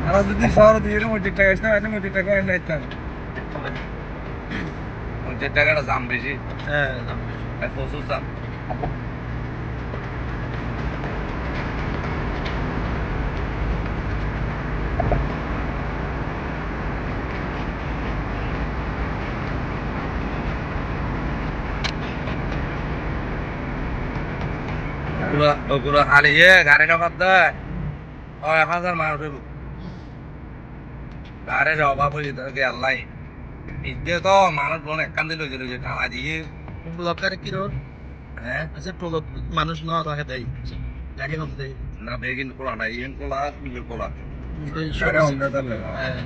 আর যদি শহরে দিয়ে মসজিদ টাকা আসতাম একটা মসজিদ টাকা এনে আসতাম মসজিদ টাকাটা দাম বেশি হ্যাঁ প্রচুর দাম ওগুলো খালি গাড়ি নগদ দেয় 1,000 মানুষ গাড়ির অভাব হয়ে থাকে আল্লাহ ইচ্ছে তো মানুষ বোন একখান দিল যে টাকা দিয়ে দরকার কি রোড হ্যাঁ আচ্ছা টোলো মানুষ না তাকে দেয় গাড়ি কম দেয় না বেগিন কোলা না ইন কোলা নিজের কোলা এই গাড়ি সব অন্য দামে হ্যাঁ